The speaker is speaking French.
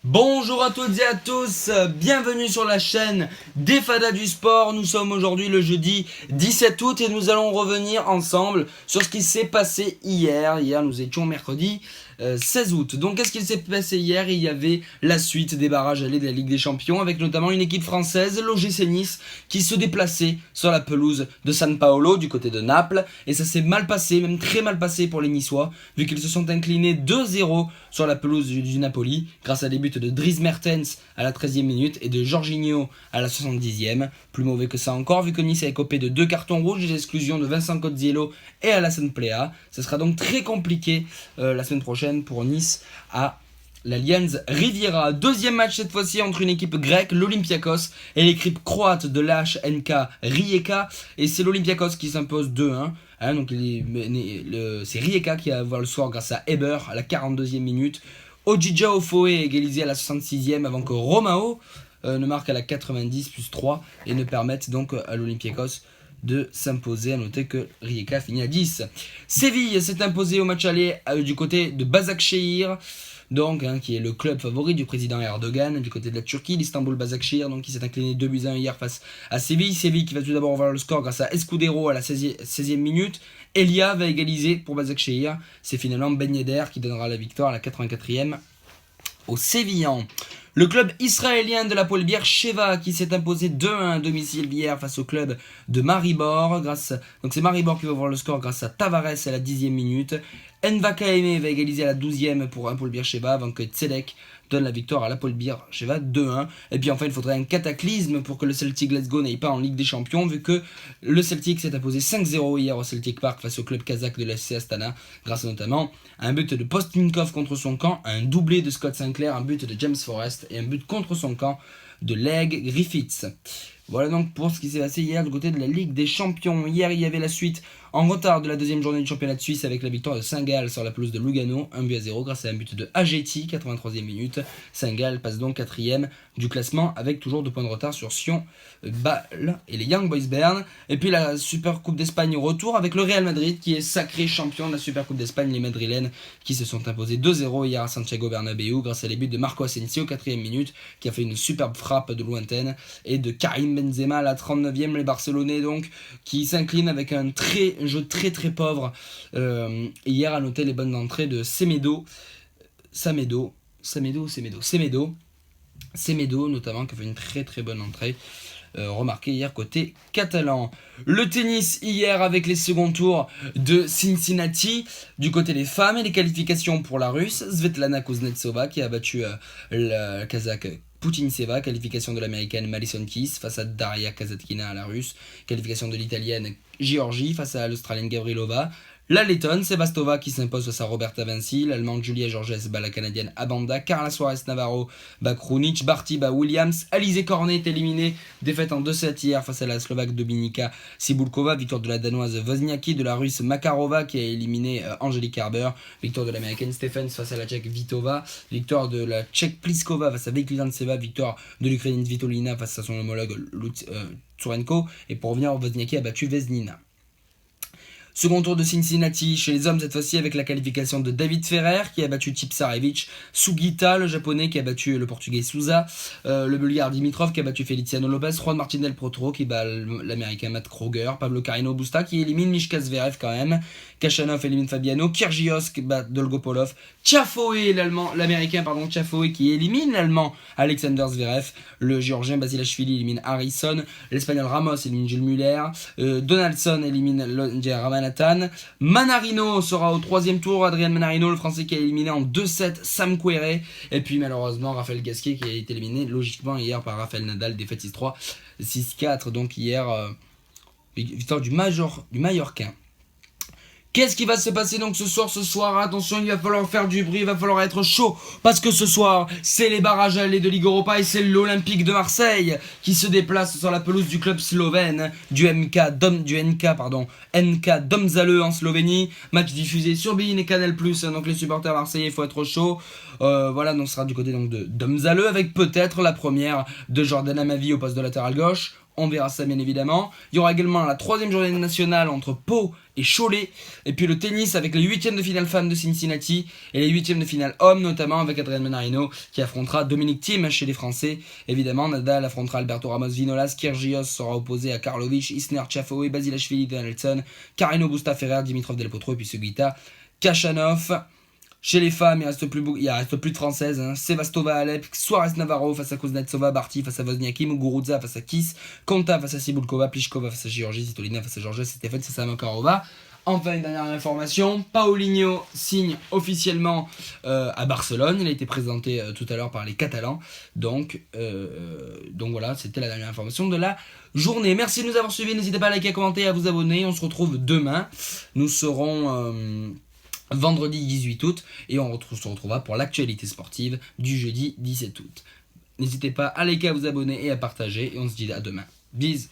Bonjour à toutes et à tous, bienvenue sur la chaîne des Fadas du Sport. Nous sommes aujourd'hui le jeudi 17 août et nous allons revenir ensemble sur ce qui s'est passé hier. Hier nous étions mercredi 16 août. Donc qu'est-ce qui s'est passé hier? Il y avait la suite des barrages allés de la Ligue des Champions avec notamment une équipe française, l'OGC Nice, qui se déplaçait sur la pelouse de San Paolo du côté de Naples. Et ça s'est mal passé, même très mal passé pour les Niçois, vu qu'ils se sont inclinés 2-0 sur la pelouse du Napoli grâce à des buts de Dries Mertens à la 13e minute et de Jorginho à la 70e. Plus mauvais que ça encore, vu que Nice a écopé de 2 cartons rouges et l'exclusion de Vincent Cozziello et Alassane Plea. Ce sera donc très compliqué la semaine prochaine pour Nice à l'Allianz Riviera. Deuxième match cette fois-ci entre une équipe grecque, l'Olympiakos, et l'équipe croate de l'HNK Rijeka. Et c'est l'Olympiakos qui s'impose 2-1. Donc c'est Rijeka qui va avoir le score grâce à Eber à la 42e minute. Ojija Ofoe égalisé à la 66e avant que Romao ne marque à la 90 plus 3 et ne permette donc à l'Olympiakos de s'imposer. À noter que Rijeka finit à 10. Séville s'est imposé au match aller du côté de Başakşehir, donc qui est le club favori du président Erdogan du côté de la Turquie, l'Istanbul Başakşehir, donc qui s'est incliné 2-1 hier face à Séville. Séville qui va tout d'abord avoir le score grâce à Escudero à la 16e minute. Elia va égaliser pour Başakşehir. C'est finalement Ben Yedder qui donnera la victoire à la 84e aux Sévillans. Le club israélien de la Hapoel Beer-Sheva qui s'est imposé 2-1 à domicile hier face au club de Maribor. Donc c'est Maribor qui va avoir le score grâce à Tavares à la 10e minute. Nvakaeme va égaliser à la 12e pour Hapoel Beer-Sheva avant que Tzedek donne la victoire à l'Hapoel Beer-Sheva 2-1. Et puis enfin il faudrait un cataclysme pour que le Celtic Glasgow n'aille pas en Ligue des Champions, vu que le Celtic s'est imposé 5-0 hier au Celtic Park face au club kazakh de l'FC Astana, grâce notamment à un but de Postnikov contre son camp, un doublé de Scott Sinclair, un but de James Forrest et un but contre son camp de Leg Griffiths. Voilà donc pour ce qui s'est passé hier du côté de la Ligue des Champions. Hier il y avait la suite en retard de la deuxième journée du championnat de Suisse avec la victoire de Saint-Gall sur la pelouse de Lugano, 1-0 grâce à un but de Ageti, 83e minute. Saint-Gall passe donc 4e du classement avec toujours 2 points de retard sur Sion, Bâle et les Young Boys Bern. Et puis la Super Coupe d'Espagne au retour avec le Real Madrid qui est sacré champion de la Super Coupe d'Espagne, les Madrilènes qui se sont imposés 2-0 hier à Santiago Bernabéu grâce à les buts de Marco Asensio, 4e minute, qui a fait une superbe frappe de lointaine, et de Karim Benzema à la 39e, les Barcelonais donc qui s'inclinent avec un jeu très très pauvre. Hier à noter les bonnes entrées de Semedo notamment, qui a fait une très très bonne entrée remarqué hier côté catalan. Le tennis hier avec les seconds tours de Cincinnati du côté des femmes et les qualifications pour la russe Svetlana Kuznetsova qui a battu la kazakh Putintseva, qualification de l'américaine Madison Keys face à Daria Kasatkina à la russe, qualification de l'italienne Giorgi face à l'australienne Gavrilova. La lettonne Sebastova qui s'impose face à Roberta Vinci, l'allemande Julia Georges bat la canadienne Abanda, Carla Suarez Navarro bat Krunic, Barty bat Williams, Alizé Cornet est éliminée, défaite en 2-7 hier face à la Slovaque Dominika Sibulkova, victoire de la danoise Wozniacki, de la russe Makarova qui a éliminé Angelique Kerber, victoire de l'américaine Stephens face à la tchèque Vitova, victoire de la tchèque Pliskova face à Veklizanseva, victoire de l'ukrainienne Svitolina face à son homologue Tsurenko, et pour revenir, Wozniacki a battu Vesnina. Second tour de Cincinnati chez les hommes, cette fois-ci avec la qualification de David Ferrer qui a battu Tipsarevic, Sugita le japonais qui a battu le portugais Souza, le bulgare Dimitrov qui a battu Feliciano Lopez, Juan Martín del Potro qui bat l'américain Matt Kroger, Pablo Carino Busta qui élimine Mishka Zverev quand même, Kachanov élimine Fabiano, Kyrgios qui bat Dolgopolov, l'américain Tiafoe qui élimine l'allemand Alexander Zverev, le géorgien Basilashvili élimine Harrison, l'espagnol Ramos élimine Jules Muller, Donaldson élimine Londier Ramanathan, Manarino sera au 3e tour, Adrian Manarino le français qui a éliminé en 2-7 Sam Querrey, et puis malheureusement Raphaël Gasquet qui a été éliminé logiquement hier par Rafael Nadal, défaite 6-3, 6-4 donc hier, victoire du Mallorquin. Qu'est-ce qui va se passer donc ce soir? Attention, il va falloir faire du bruit, il va falloir être chaud, parce que ce soir, c'est les barrages allés de Ligue Europa et c'est l'Olympique de Marseille qui se déplace sur la pelouse du club slovène, NK Domzale en Slovénie. Match diffusé sur beIN et Canal+, donc les supporters marseillais, il faut être chaud. Voilà, donc ce sera du côté donc de Domzale avec peut-être la première de Jordan Amavi au poste de latéral gauche. On verra ça bien évidemment. Il y aura également la 3e journée nationale entre Pau et Cholet. Et puis le tennis avec les 8e de finale femmes de Cincinnati et les 8e de finale hommes, notamment avec Adrian Manarino qui affrontera Dominic Thiem chez les Français. Évidemment, Nadal affrontera Alberto Ramos Vinolas. Kyrgios sera opposé à Karlovic, Isner, Tiafoe, Basilashvili, Donaldson, Carreno Busta Ferrer, Dimitrov Del Potro et puis Seguita Kachanov. Chez les femmes, il reste plus de françaises. Sevastova Alep, Suarez Navarro face à Kuznetsova, Barty face à Wozniacki, Muguruza face à Kiss, Konta face à Sibulkova, Pliskova face à Georgie, Svitolina face à Georges, Stefan face à Makarova. Enfin, une dernière information, Paulinho signe officiellement à Barcelone. Il a été présenté tout à l'heure par les Catalans. Donc voilà, c'était la dernière information de la journée. Merci de nous avoir suivis. N'hésitez pas à liker, à commenter et à vous abonner. On se retrouve demain. Nous serons vendredi 18 août et on se retrouvera pour l'actualité sportive du jeudi 17 août. N'hésitez pas à liker, à vous abonner et à partager et on se dit à demain. Bisous.